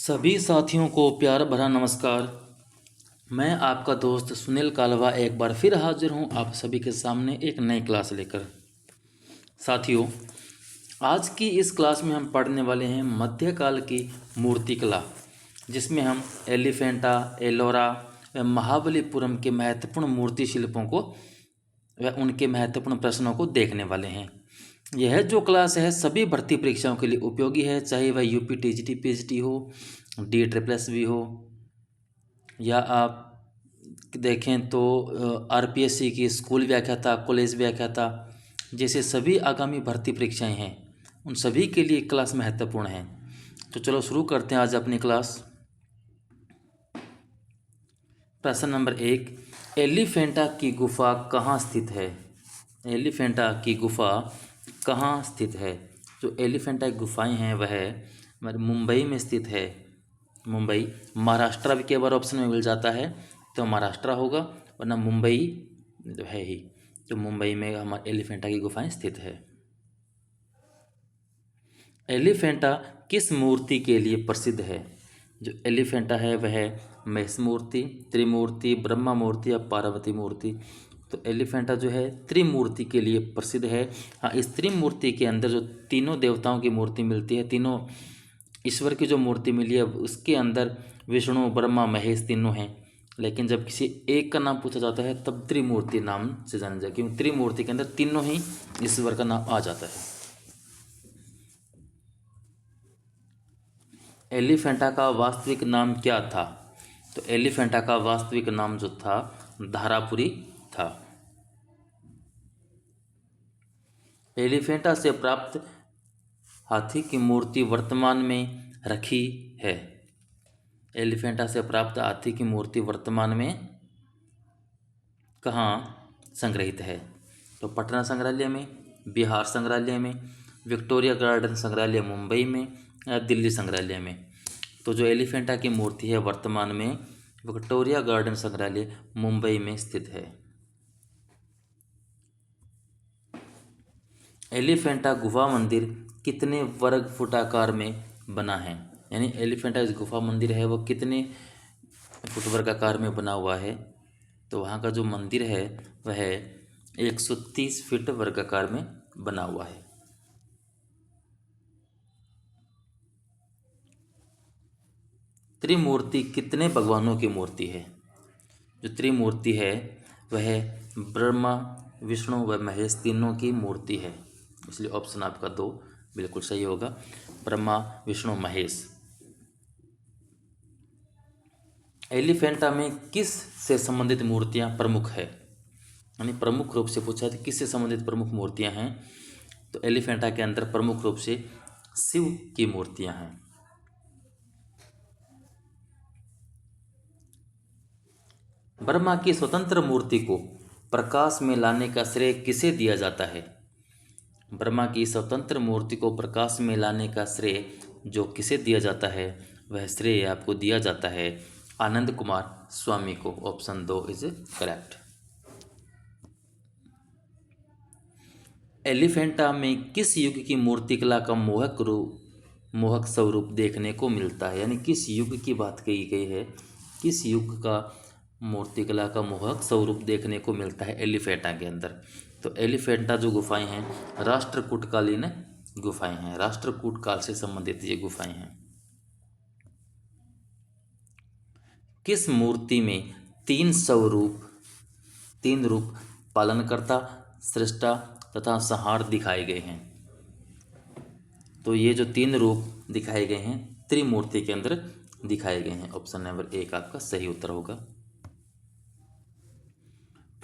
सभी साथियों को प्यार भरा नमस्कार। मैं आपका दोस्त सुनील कालवा एक बार फिर हाजिर हूं आप सभी के सामने एक नई क्लास लेकर। साथियों, आज की इस क्लास में हम पढ़ने वाले हैं मध्यकाल की मूर्तिकला, जिसमें हम एलिफेंटा, एलोरा व महाबलीपुरम के महत्वपूर्ण मूर्ति शिल्पों को व उनके महत्वपूर्ण प्रश्नों को देखने वाले हैं। यह जो क्लास है सभी भर्ती परीक्षाओं के लिए उपयोगी है, चाहे वह यूपी टीजीटी पीएचडी हो, DSSS हो, या आप देखें तो आरपीएससी की स्कूल व्याख्याता, कॉलेज व्याख्याता जैसे सभी आगामी भर्ती परीक्षाएं हैं, उन सभी के लिए क्लास महत्वपूर्ण है। तो चलो शुरू करते हैं आज अपनी क्लास। प्रश्न नंबर 1, एलिफेंटा की गुफा कहाँ स्थित है? एलिफेंटा की गुफा कहाँ स्थित है? जो एलिफेंटा की गुफाएं हैं वह मुंबई में स्थित है। मुंबई, महाराष्ट्र भी कई बार ऑप्शन में मिल जाता है तो महाराष्ट्र होगा, वरना मुंबई तो है ही। तो मुंबई में हमारे एलिफेंटा की गुफाएं स्थित है। एलिफेंटा किस मूर्ति के लिए प्रसिद्ध है? जो एलिफेंटा है वह महेश मूर्ति, त्रिमूर्ति, ब्रह्मा मूर्ति या पार्वती मूर्ति। तो एलिफेंटा जो है त्रिमूर्ति के लिए प्रसिद्ध है। हाँ, इस त्रिमूर्ति के अंदर जो तीनों देवताओं की मूर्ति मिलती है, तीनों ईश्वर की जो मूर्ति मिली है उसके अंदर विष्णु, ब्रह्मा, महेश तीनों हैं। लेकिन जब किसी एक का नाम पूछा जाता है तब त्रिमूर्ति नाम से जाना जाए, क्योंकि त्रिमूर्ति के अंदर तीनों ही ईश्वर का नाम आ जाता है। एलिफेंटा का वास्तविक नाम क्या था? तो एलिफेंटा का वास्तविक नाम जो था धारापुरी था। एलिफेंटा से प्राप्त हाथी की मूर्ति वर्तमान में रखी है। एलिफेंटा से प्राप्त हाथी की मूर्ति वर्तमान में कहाँ संग्रहित है? तो पटना संग्रहालय में, बिहार संग्रहालय में, विक्टोरिया गार्डन संग्रहालय मुंबई में या दिल्ली संग्रहालय में। तो जो एलिफेंटा की मूर्ति है वर्तमान में विक्टोरिया गार्डन संग्रहालय मुंबई में स्थित है। एलिफेंटा गुफा मंदिर कितने वर्ग फुट आकार में बना है? यानी एलिफेंटा इस गुफा मंदिर है वो कितने फुट वर्ग आकार में बना हुआ है? तो वहाँ का जो मंदिर है वह 130 फीट वर्ग आकार में बना हुआ है। त्रिमूर्ति कितने भगवानों की मूर्ति है? जो त्रिमूर्ति है वह ब्रह्मा, विष्णु व महेश तीनों की मूर्ति है, इसलिए ऑप्शन आपका 2 बिल्कुल सही होगा, ब्रह्मा, विष्णु, महेश। एलिफेंटा में किस से संबंधित मूर्तियां प्रमुख है? यानी प्रमुख रूप से पूछा तो किस से संबंधित प्रमुख मूर्तियां हैं? तो एलिफेंटा के अंदर प्रमुख रूप से शिव की मूर्तियां हैं। ब्रह्मा की स्वतंत्र मूर्ति को प्रकाश में लाने का श्रेय किसे दिया जाता है? ब्रह्मा की स्वतंत्र मूर्ति को प्रकाश में लाने का श्रेय जो किसे दिया जाता है वह श्रेय आपको दिया जाता है आनंद कुमार स्वामी को। Option 2 is correct. एलिफेंटा में किस युग की मूर्तिकला का मोहक स्वरूप देखने को मिलता है? यानी किस युग की बात कही गई है, किस युग का मूर्तिकला का मोहक स्वरूप देखने को मिलता है एलिफेंटा के अंदर? तो एलिफेंटा जो गुफाएं हैं राष्ट्रकूटकालीन गुफाएं हैं, राष्ट्रकूट काल से संबंधित ये गुफाएं हैं। किस मूर्ति में 3 रूप पालनकर्ता, सृष्टा तथा संहार दिखाए गए हैं? तो ये जो 3 रूप दिखाए गए हैं त्रिमूर्ति के अंदर दिखाए गए हैं। ऑप्शन नंबर 1 आपका सही उत्तर होगा।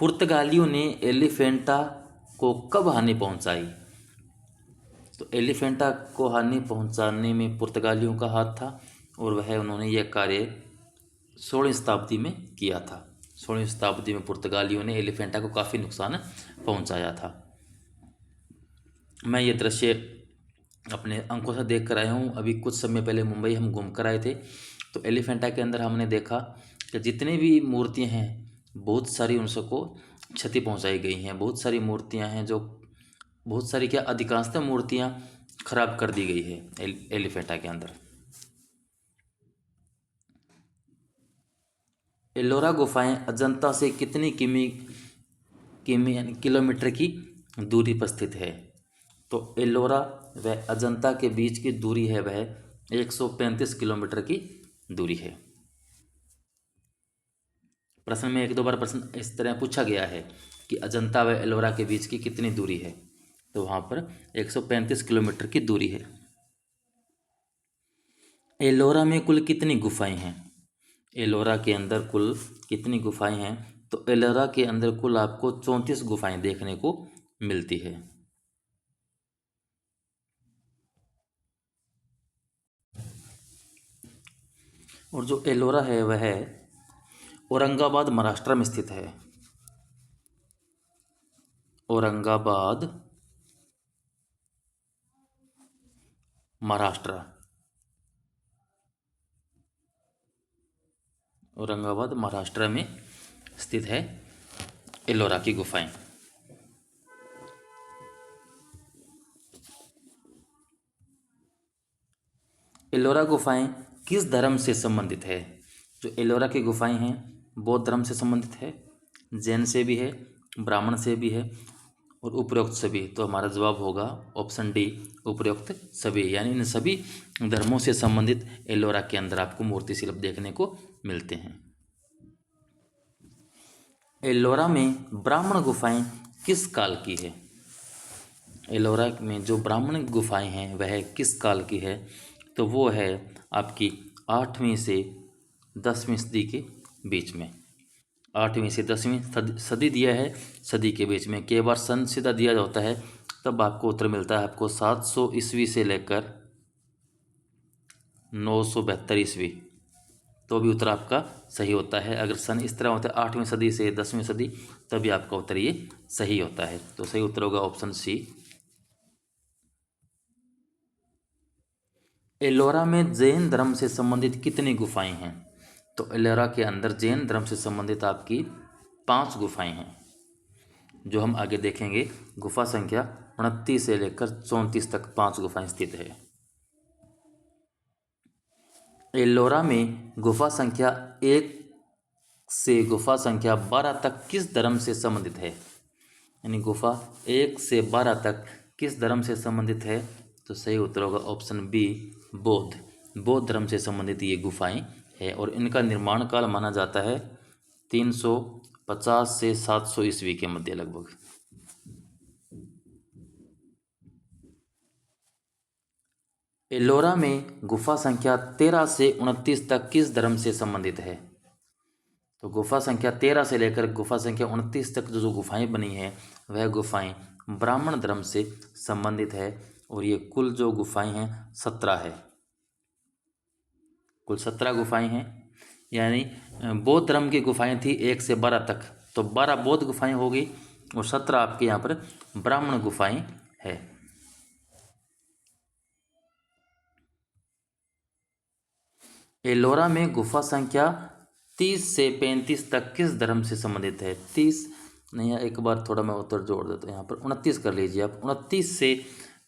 पुर्तगालियों ने एलिफेंटा को कब हानि पहुंचाई? तो एलिफेंटा को हानि पहुंचाने में पुर्तगालियों का हाथ था और उन्होंने यह कार्य 16वीं शताब्दी में किया था। 16वीं शताब्दी में पुर्तगालियों ने एलिफेंटा को काफ़ी नुकसान पहुंचाया था। मैं ये दृश्य अपने आंखों से देख कर आया हूँ। अभी कुछ समय पहले मुंबई हम घूम कर आए थे, तो एलिफेंटा के अंदर हमने देखा कि जितनी भी मूर्तियाँ हैं बहुत सारी उन सबको क्षति पहुंचाई गई हैं। बहुत सारी मूर्तियाँ हैं जो बहुत सारी क्या अधिकांशतः मूर्तियाँ खराब कर दी गई है एलिफेंटा के अंदर। एलोरा गुफाएं अजंता से कितनी किलोमीटर की दूरी पर स्थित है? तो एलोरा व अजंता के बीच की दूरी है वह 135 किलोमीटर की दूरी है। प्रश्न में एक दो बार प्रश्न इस तरह पूछा गया है कि अजंता व एलोरा के बीच की कितनी दूरी है, तो वहाँ पर 135 किलोमीटर की दूरी है। एलोरा में कुल कितनी गुफाएं हैं? एलोरा के अंदर कुल कितनी गुफाएं हैं? तो एलोरा के अंदर कुल आपको 34 गुफाएं देखने को मिलती है। और जो एलोरा है वह औरंगाबाद महाराष्ट्र में स्थित है। औरंगाबाद महाराष्ट्र, औरंगाबाद महाराष्ट्र में स्थित है एलोरा की गुफाएं। एलोरा गुफाएं किस धर्म से संबंधित है? जो एलोरा की गुफाएं हैं बौद्ध धर्म से संबंधित है, जैन से भी है, ब्राह्मण से भी है और उपरोक्त सभी। तो हमारा जवाब होगा ऑप्शन डी, उपरोक्त सभी, यानी इन सभी धर्मों से संबंधित एलोरा के अंदर आपको मूर्ति शिल्प देखने को मिलते हैं। एलोरा में ब्राह्मण गुफाएं किस काल की है? एलोरा में जो ब्राह्मण गुफाएं हैं वह किस काल की है? तो वो है आपकी 8वीं से 10वीं सदी के बीच में। 8वीं से 10वीं सदी दिया है, सदी के बीच में। कई बार सन सीधा दिया जाता है तब आपको उत्तर मिलता है आपको 700 ईस्वी से लेकर 972 ईस्वी, तो भी उत्तर आपका सही होता है। अगर सन इस तरह होता है 8वीं सदी से 10वीं सदी, तभी आपका उत्तर ये सही होता है। तो सही उत्तर होगा ऑप्शन सी। एलोरा में जैन धर्म से संबंधित कितनी गुफाएं हैं? तो एलोरा के अंदर जैन धर्म से संबंधित आपकी 5 गुफाएं हैं, जो हम आगे देखेंगे। गुफा संख्या 29 से लेकर 34 तक 5 गुफाएं स्थित है। एलोरा में गुफा संख्या 1 से गुफा संख्या 12 तक किस धर्म से संबंधित है? यानी गुफा 1 से 12 तक किस धर्म से संबंधित है? तो सही उत्तर होगा ऑप्शन बी, बौद्ध धर्म से संबंधित ये गुफाएं है। और इनका निर्माण काल माना जाता है 350 से 700 ईस्वी के मध्य लगभग। एलोरा में गुफा संख्या 13 से 29 तक किस धर्म से संबंधित है? तो गुफा संख्या 13 से लेकर गुफा संख्या 29 तक जो गुफाएं बनी हैं वह गुफाएं ब्राह्मण धर्म से संबंधित है। और ये कुल जो गुफाएं हैं 17 है, कुल 17 गुफाएं हैं। यानी बौद्ध धर्म की गुफाएं थी 1 से 12 तक, तो 12 बौद्ध गुफाएं हो गई और 17 आपके यहाँ पर ब्राह्मण गुफाएं है। एलोरा में गुफा संख्या 30 से 35 तक किस धर्म से संबंधित है? 30 नहीं, एक बार थोड़ा मैं उत्तर जोड़ देता हूँ यहाँ पर, 29 कर लीजिए आप। 29 से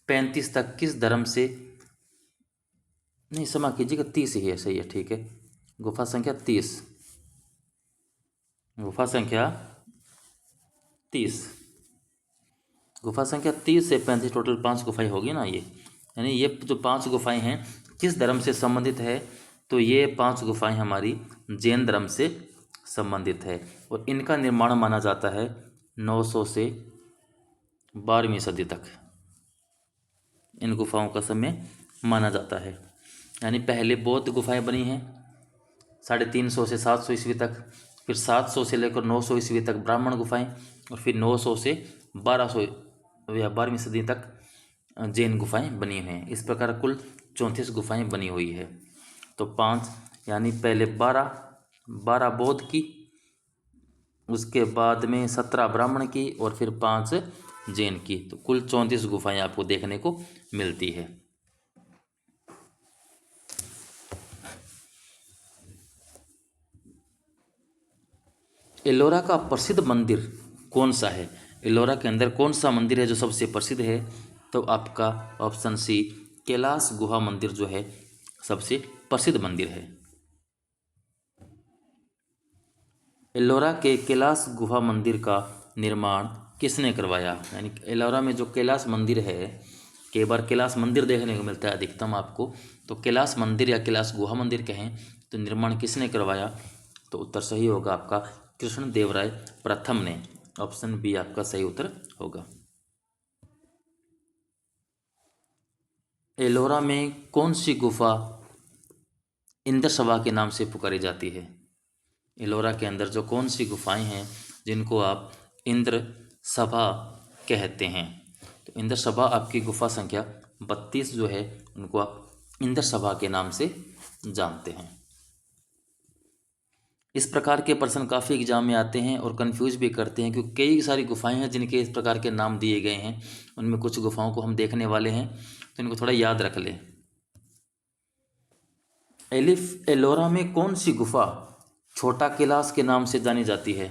35 तक किस धर्म से, नहीं क्षमा कीजिएगा, 30 ही है, सही है, ठीक है। गुफा संख्या 30, गुफा संख्या 30, गुफा संख्या 30 से 35 टोटल 5 गुफाएं होगी ना ये। यानी ये जो 5 गुफाएं हैं किस धर्म से संबंधित है? तो ये 5 गुफाएं हमारी जैन धर्म से संबंधित है। और इनका निर्माण माना जाता है 900 से 12वीं सदी तक, इन गुफाओं का समय माना जाता है। यानी पहले बौद्ध गुफाएं बनी हैं 350 से 700 ईस्वी तक, फिर 700 से लेकर 900 ईस्वी तक ब्राह्मण गुफाएं, और फिर 900 से 1200 या 12वीं सदी तक जैन गुफाएं बनी हुई हैं। इस प्रकार कुल 34 गुफाएं बनी हुई है। तो 5 यानी पहले 12 बौद्ध की, उसके बाद में 17 ब्राह्मण की और फिर 5 जैन की, तो कुल 34 गुफाएं आपको देखने को मिलती है। एलोरा का प्रसिद्ध मंदिर कौन सा है? एलोरा के अंदर कौन सा मंदिर है जो सबसे प्रसिद्ध है? तो आपका ऑप्शन सी, कैलाश गुहा मंदिर जो है सबसे प्रसिद्ध मंदिर है। एलोरा के कैलाश गुफा मंदिर का निर्माण किसने करवाया? यानी एलोरा में जो कैलाश मंदिर है, कई बार कैलाश मंदिर देखने को मिलता है अधिकतम आपको, तो कैलाश मंदिर या कैलाश गुहा मंदिर कहें तो निर्माण किसने करवाया? तो उत्तर सही होगा आपका कृष्णदेवराय प्रथम ने। ऑप्शन बी आपका सही उत्तर होगा। एलोरा में कौन सी गुफा इंद्र सभा के नाम से पुकारी जाती है? एलोरा के अंदर जो कौन सी गुफाएं हैं जिनको आप इंद्र सभा कहते हैं? तो इंद्र सभा आपकी गुफा संख्या 32 जो है उनको आप इंद्र सभा के नाम से जानते हैं। इस प्रकार के प्रश्न काफ़ी एग्जाम में आते हैं और कंफ्यूज भी करते हैं, क्योंकि कई सारी गुफाएं हैं जिनके इस प्रकार के नाम दिए गए हैं। उनमें कुछ गुफाओं को हम देखने वाले हैं, तो इनको थोड़ा याद रख लें। एलोरा में कौन सी गुफा छोटा कैलाश के नाम से जानी जाती है?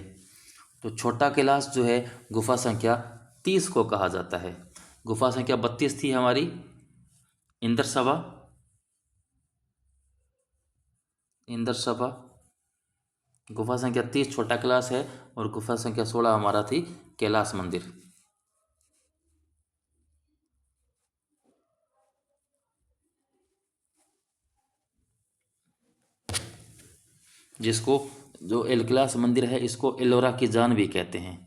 तो छोटा कैलाश जो है गुफा संख्या 30 को कहा जाता है। गुफा संख्या 32 थी हमारी इंद्र सभा, गुफा संख्या 30 छोटा कैलाश है, और गुफा संख्या 16 हमारा थी कैलाश मंदिर। जिसको जो कैलाश मंदिर है इसको एलोरा की जान भी कहते हैं।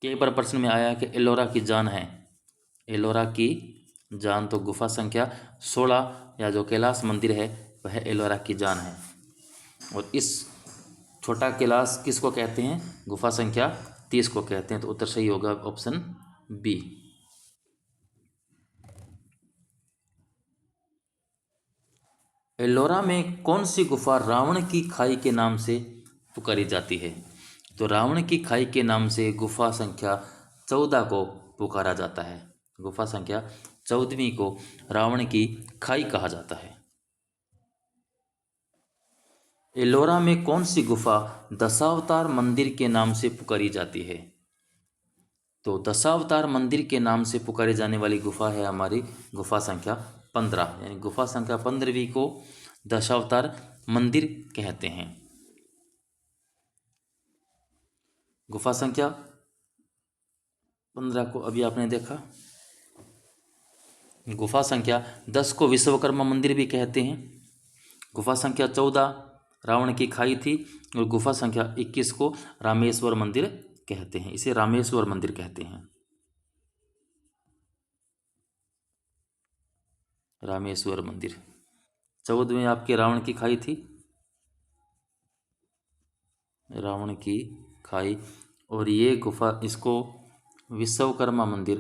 कई बार प्रश्न में आया कि एलोरा की जान है, एलोरा की जान, तो गुफा संख्या 16 या जो कैलाश मंदिर है वह एलोरा की जान है। और इस छोटा कैलाश किसको कहते हैं? गुफा संख्या 30 को कहते हैं। तो उत्तर सही होगा ऑप्शन बी। एलोरा में कौन सी गुफा रावण की खाई के नाम से पुकारी जाती है? तो रावण की खाई के नाम से गुफा संख्या 14 को पुकारा जाता है। गुफा संख्या 14वीं को रावण की खाई कहा जाता है। एलोरा में कौन सी गुफा दशावतार मंदिर के नाम से पुकारी जाती है? तो दशावतार मंदिर के नाम से पुकारी जाने वाली गुफा है हमारी गुफा संख्या 15, यानी गुफा संख्या 15वीं को दशावतार मंदिर कहते हैं। गुफा संख्या 15 को अभी आपने देखा। गुफा संख्या 10 को विश्वकर्मा मंदिर भी कहते हैं। गुफा संख्या 14 रावण की खाई थी, और गुफा संख्या 21 को रामेश्वर मंदिर कहते हैं। इसे रामेश्वर मंदिर कहते हैं। रामेश्वर मंदिर 14 में आपके रावण की खाई थी, रावण की खाई, और ये गुफा इसको विश्वकर्मा मंदिर,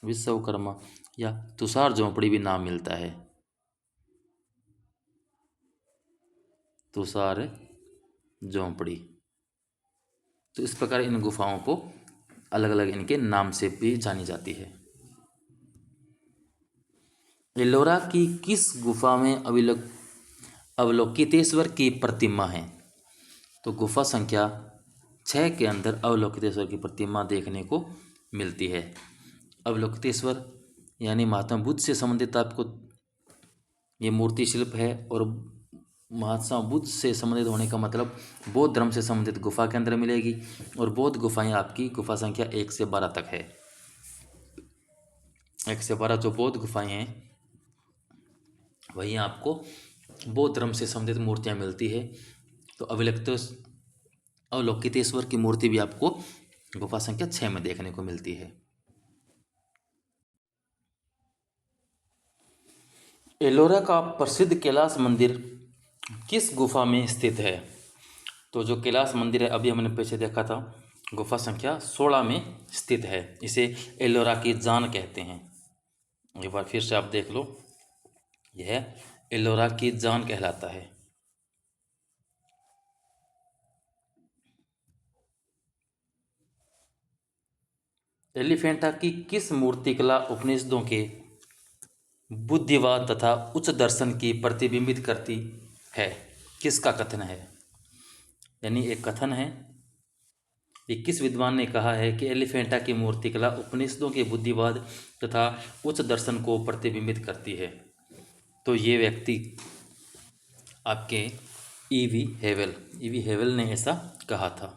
विश्वकर्मा या तुषार झोंपड़ी भी नाम मिलता है, तुषार झोंपड़ी। तो इस प्रकार इन गुफाओं को अलग अलग इनके नाम से भी जानी जाती है। एलोरा की किस गुफा में अवलोकितेश्वर की प्रतिमा है? तो गुफा संख्या 6 के अंदर अवलोकितेश्वर की प्रतिमा देखने को मिलती है। अवलोकितेश्वर यानी महात्मा बुद्ध से संबंधित आपको ये मूर्ति शिल्प है, और महात्मा बुद्ध से संबंधित होने का मतलब बौद्ध धर्म से संबंधित गुफा के अंदर मिलेगी, और बौद्ध गुफाएं आपकी गुफा संख्या 1 से 12 तक है। 1 से 12 जो बौद्ध गुफाएं हैं वहीं आपको बौद्ध धर्म से संबंधित मूर्तियां मिलती है। तो अवलोकितेश्वर की मूर्ति भी आपको गुफा संख्या 6 में देखने को मिलती है। एलोरा का प्रसिद्ध कैलाश मंदिर किस गुफा में स्थित है? तो जो कैलाश मंदिर है अभी हमने पीछे देखा था, गुफा संख्या 16 में स्थित है। इसे एलोरा की जान कहते हैं। एक बार फिर से आप देख लो, यह एलोरा की जान कहलाता है। एलिफेंटा की किस मूर्तिकला उपनिषदों के बुद्धिवाद तथा उच्च दर्शन की प्रतिबिंबित करती है? किसका कथन है? यानी एक कथन है, 21 विद्वान ने कहा है कि एलिफेंटा की मूर्तिकला उपनिषदों के बुद्धिवाद तथा उच्च दर्शन को प्रतिबिंबित करती है। तो ये व्यक्ति आपके ईवी हेवल ने ऐसा कहा था।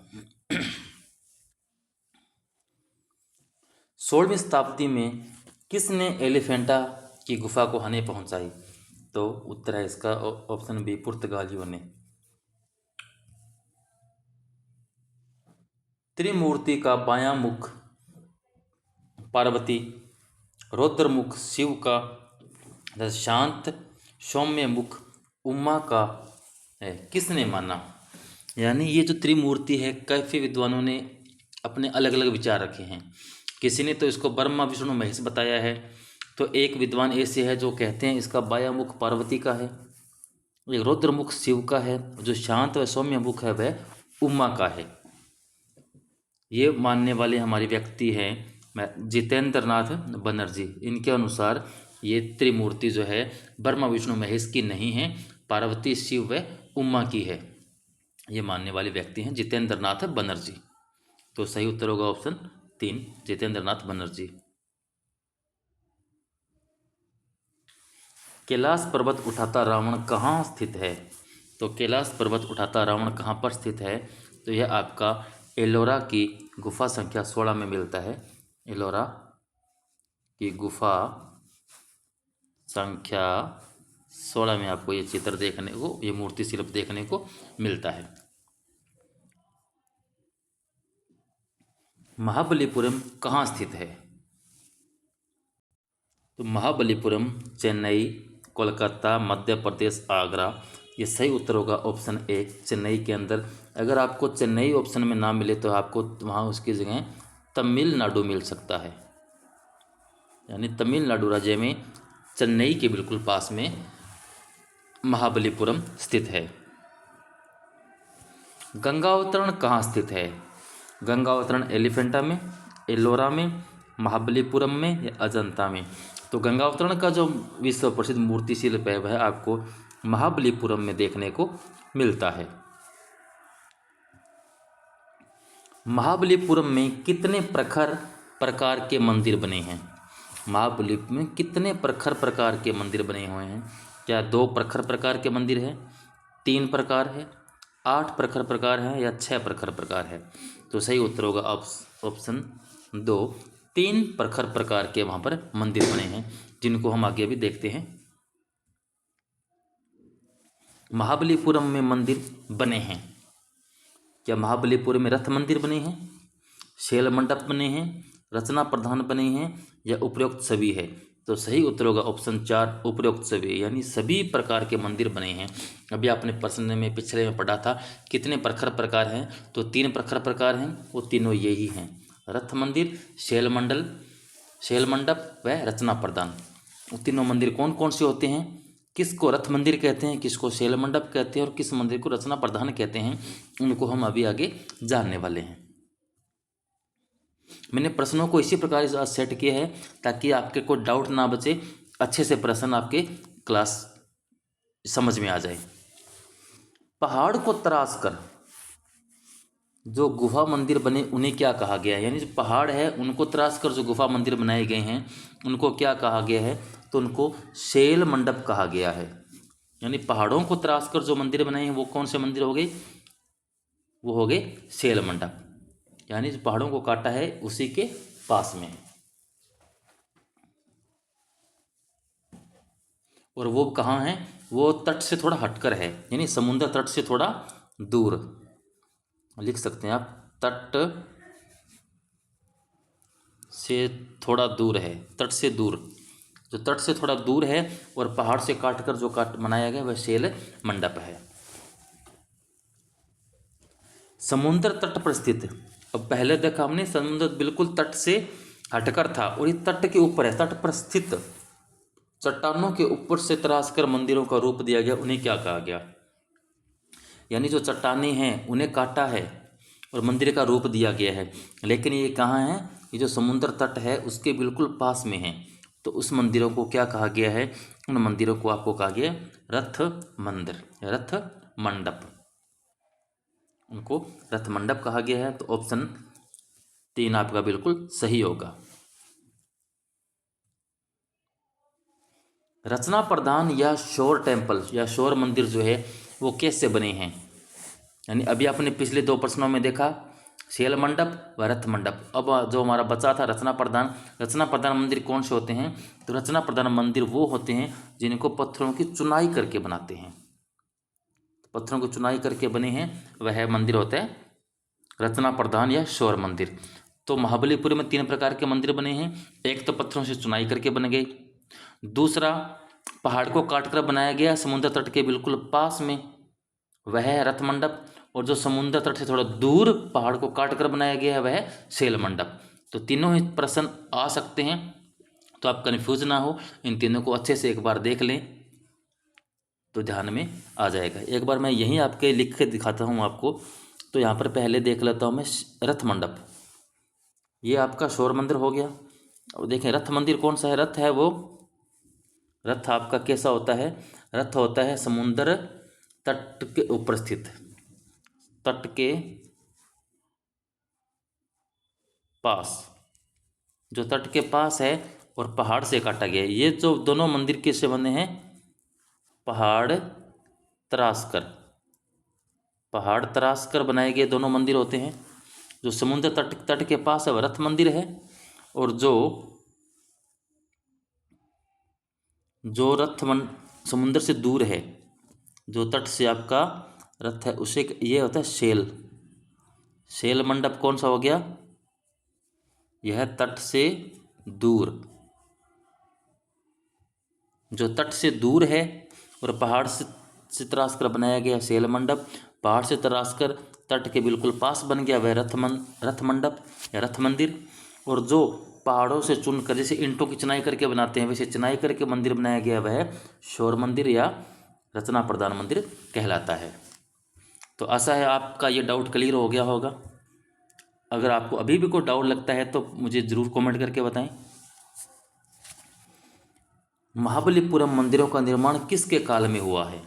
16वीं शताब्दी में किसने एलिफेंटा की गुफा को हानि पहुंचाई? तो उत्तर है इसका ऑप्शन बी, पुर्तगालियों ने। त्रिमूर्ति का बायां मुख पार्वती, रौद्र मुख शिव का, शांत सौम्य मुख उमा का है, किसने माना? यानी ये जो त्रिमूर्ति है, काफ़ी विद्वानों ने अपने अलग अलग विचार रखे हैं। किसी ने तो इसको ब्रह्मा विष्णु महेश बताया है, तो एक विद्वान ऐसे है जो कहते हैं इसका बायां मुख पार्वती का है, एक रौद्र मुख शिव का है, जो शांत व सौम्य मुख है वह उमा का है। ये मानने वाले हमारे व्यक्ति हैं जितेंद्र नाथ बनर्जी। इनके अनुसार ये त्रिमूर्ति जो है ब्रह्मा विष्णु महेश की नहीं है, पार्वती शिव व उमा की है। ये मानने वाले व्यक्ति हैं जितेंद्र नाथ बनर्जी। तो सही उत्तर होगा ऑप्शन 3, जितेंद्र नाथ बनर्जी। कैलाश पर्वत उठाता रावण कहाँ स्थित है? तो कैलाश पर्वत उठाता रावण कहाँ पर स्थित है? तो यह आपका एलोरा की गुफा संख्या 16 में मिलता है। एलोरा की गुफा संख्या 16 में आपको ये चित्र देखने को, ये मूर्ति शिल्प देखने को मिलता है। महाबलीपुरम कहाँ स्थित है? तो महाबलीपुरम चेन्नई, कोलकाता, मध्य प्रदेश, आगरा। ये सही उत्तर होगा ऑप्शन ए, चेन्नई के अंदर। अगर आपको चेन्नई ऑप्शन में ना मिले तो आपको वहाँ उसकी जगह तमिलनाडु मिल सकता है। यानी तमिलनाडु राज्य में चेन्नई के बिल्कुल पास में महाबलीपुरम स्थित है। गंगा अवतरण कहाँ स्थित है? गंगा अवतरण एलिफेंटा में, एलोरा में, महाबलीपुरम में या अजंता में? तो गंगा अवतरण का जो विश्व प्रसिद्ध मूर्ति शिल्प है वह आपको महाबलीपुरम में देखने को मिलता है। महाबलीपुरम में कितने प्रखर प्रकार के मंदिर बने हैं? महाबलीपुरम में कितने प्रखर प्रकार के मंदिर बने हुए हैं? क्या 2 प्रखर प्रकार के मंदिर हैं, 3 प्रकार है, 8 प्रखर प्रकार है या 6 प्रखर प्रकार है? तो सही उत्तर होगा ऑप्शन 2, 3 प्रखर प्रकार के वहाँ पर मंदिर बने हैं, जिनको हम आगे भी देखते हैं। महाबलीपुरम में मंदिर बने हैं। क्या महाबलीपुरम में रथ मंदिर बने हैं, शैल मंडप बने हैं, रचना प्रधान बने हैं या उपरोक्त सभी है? तो सही उत्तर होगा ऑप्शन 4, उपरोक्त सभी, यानी सभी प्रकार के मंदिर बने हैं। अभी आपने प्रश्न में पिछले में पढ़ा था कितने प्रखर प्रकार हैं, तो 3 प्रखर प्रकार हैं, वो तीनों यही हैं, रथ मंदिर, शैल मंडप व रचना प्रधान। वो तीनों मंदिर कौन कौन से होते हैं, किसको रथ मंदिर कहते हैं, किसको शैल मंडप कहते हैं और किस मंदिर को रचना प्रधान कहते हैं, उनको हम अभी आगे जानने वाले हैं। मैंने प्रश्नों को इसी प्रकार सेट किया है ताकि आपके कोई डाउट ना बचे, अच्छे से प्रश्न आपके क्लास समझ में आ जाए। पहाड़ को तराश कर जो गुफा मंदिर बने उन्हें क्या कहा गया है? यानी जो पहाड़ है उनको तराश कर जो गुफा मंदिर बनाए गए हैं उनको क्या कहा गया है? तो उनको शैल मंडप कहा गया है। यानी पहाड़ों को तराश कर जो मंदिर बनाए हैं वो कौन से मंदिर हो गए? वो हो गए शैल मंडप। यानी जो पहाड़ों को काटा है उसी के पास में है। और वो कहाँ है? वो तट से थोड़ा हटकर है, यानी समुद्र तट से थोड़ा दूर, लिख सकते हैं आप, तट से थोड़ा दूर है, तट से दूर, जो तट से थोड़ा दूर है और पहाड़ से काटकर जो बनाया गया वह शैल मंडप है। समुद्र तट पर स्थित, अब पहले देखा हमने समुद्र बिल्कुल तट से हटकर था और ये तट के ऊपर है, तट पर स्थित चट्टानों के ऊपर से तराश कर मंदिरों का रूप दिया गया, उन्हें क्या कहा गया? यानी जो चट्टानें हैं उन्हें काटा है और मंदिर का रूप दिया गया है, लेकिन ये कहाँ है? ये जो समुद्र तट है उसके बिल्कुल पास में है, तो उस मंदिरों को क्या कहा गया है? उन मंदिरों को आपको कहा गया रथ मंदिर, रथ मंडप, उनको रथ मंडप कहा गया है। तो ऑप्शन 3 आपका बिल्कुल सही होगा। रचना प्रधान या शोर टेम्पल या शोर मंदिर जो है वो कैसे बने हैं। यानी अभी आपने पिछले 2 प्रश्नों में देखा शैल मंडप व रथ मंडप। अब जो हमारा बचा था रचना प्रधान मंदिर कौन से होते हैं। तो रचना प्रधान मंदिर वो होते हैं जिनको पत्थरों की चुनाई करके बनाते हैं। पत्थरों की चुनाई करके बने हैं वह मंदिर होता है रचना प्रधान या शोर मंदिर। तो महाबलीपुर में 3 प्रकार के मंदिर बने हैं। एक तो पत्थरों से चुनाई करके बन गए, दूसरा पहाड़ को काटकर बनाया गया समुद्र तट के बिल्कुल पास में वह है रथ मंडप, और जो समुद्र तट से थोड़ा दूर पहाड़ को काटकर बनाया गया है वह है शैल मंडप। तो तीनों ही प्रश्न आ सकते हैं, तो आप कन्फ्यूज ना हो, इन तीनों को अच्छे से एक बार देख लें तो ध्यान में आ जाएगा। एक बार मैं यहीं आपके लिख के दिखाता हूँ आपको। तो यहाँ पर पहले देख लेता हूँ मैं रथ मंडप। ये आपका शोर मंदिर हो गया। अब देखें रथ मंदिर कौन सा है। रथ है वो, रथ आपका कैसा होता है। रथ होता है समुद्र तट के ऊपर स्थित, तट के पास, जो तट के पास है और पहाड़ से काटा गया है। ये जो दोनों मंदिर किससे बने हैं, पहाड़ तराश कर बनाए गए दोनों मंदिर होते हैं। जो समुद्र तट के पास है वह रथ मंदिर है, और जो समुद्र से दूर है, जो तट से आपका रथ है उसे ये होता है शैल मंडप। कौन सा हो गया, यह तट से दूर, जो तट से दूर है और पहाड़ से तराश कर बनाया गया शैल मंडप। पहाड़ से तराश कर तट के बिल्कुल पास बन गया वह रथ मंडप या रथ मंदिर। और जो पहाड़ों से चुनकर जैसे ईंटों की चिनाई करके बनाते हैं वैसे चिनाई करके मंदिर बनाया गया वह शोर मंदिर या रचना प्रधान मंदिर कहलाता है। तो आशा है आपका ये डाउट क्लियर हो गया होगा। अगर आपको अभी भी कोई डाउट लगता है तो मुझे ज़रूर कमेंट करके बताएं। महाबलीपुरम मंदिरों का निर्माण किसके काल में हुआ है।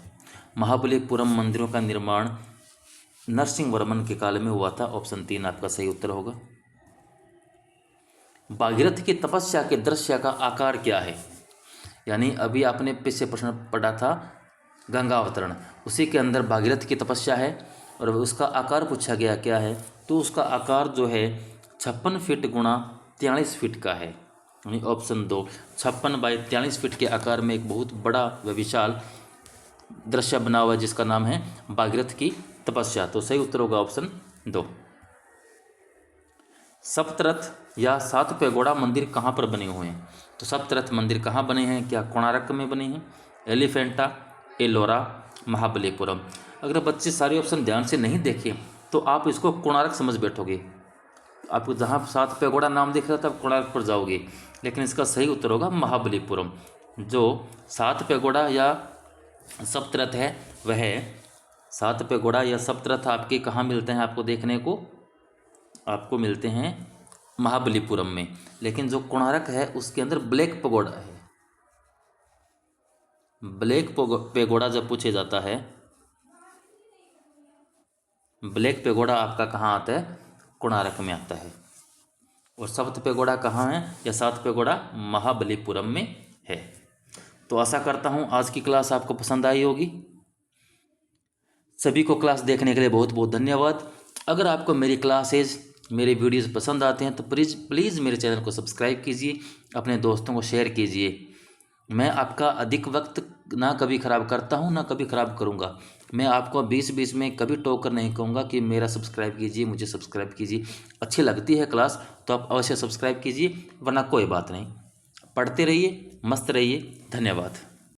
महाबलीपुरम मंदिरों का निर्माण नरसिंह वर्मन के काल में हुआ था। ऑप्शन 3 आपका सही उत्तर होगा। भागीरथ की तपस्या के दृश्य का आकार क्या है। यानी अभी आपने पिछले प्रश्न पढ़ा था गंगा अवतरण, उसी के अंदर भागीरथ की तपस्या है और उसका आकार पूछा गया क्या है। तो उसका आकार जो है 56 फीट गुणा 43 फीट का है। यानी ऑप्शन 2 56 बाई 43 फीट के आकार में एक बहुत बड़ा व विशाल दृश्य बना हुआ है जिसका नाम है भागीरथ की तपस्या। तो सही उत्तर होगा ऑप्शन 2। सप्तरथ या 7 पैगोडा मंदिर कहाँ पर बने हुए हैं। तो सप्तरथ मंदिर कहाँ बने हैं, क्या कोणार्क में बने हैं, एलिफेंटा, एलोरा, महाबलीपुरम। अगर बच्चे सारे ऑप्शन ध्यान से नहीं देखें तो आप इसको कोणार्क समझ बैठोगे। आपको जहाँ 7 पैगोडा नाम दिख रहा था आप कोणार्क पर जाओगे, लेकिन इसका सही उत्तर होगा महाबलीपुरम। जो 7 पैगोडा या सप्तरथ है वह 7 पैगोडा या सप्तरथ आपके कहाँ मिलते हैं, आपको देखने को आपको मिलते हैं महाबलीपुरम में। लेकिन जो कोणार्क है उसके अंदर ब्लैक पैगोडा है। ब्लैक पैगोडा जब पूछे जाता है, ब्लैक पैगोडा आपका कहाँ आता है, कोणार्क में आता है। और 7 पैगोडा कहाँ है या 7 पैगोडा महाबलीपुरम में है। तो आशा करता हूँ आज की क्लास आपको पसंद आई होगी। सभी को क्लास देखने के लिए बहुत बहुत धन्यवाद। अगर आपको मेरी क्लासेज मेरे वीडियोस पसंद आते हैं तो प्लीज़ मेरे चैनल को सब्सक्राइब कीजिए, अपने दोस्तों को शेयर कीजिए। मैं आपका अधिक वक्त ना कभी ख़राब करता हूँ ना कभी ख़राब करूँगा। मैं आपको बीच में कभी टोकर नहीं कहूँगा कि मेरा सब्सक्राइब कीजिए, मुझे सब्सक्राइब कीजिए। अच्छी लगती है क्लास तो आप अवश्य सब्सक्राइब कीजिए, वरना कोई बात नहीं। पढ़ते रहिए, मस्त रहिए। धन्यवाद।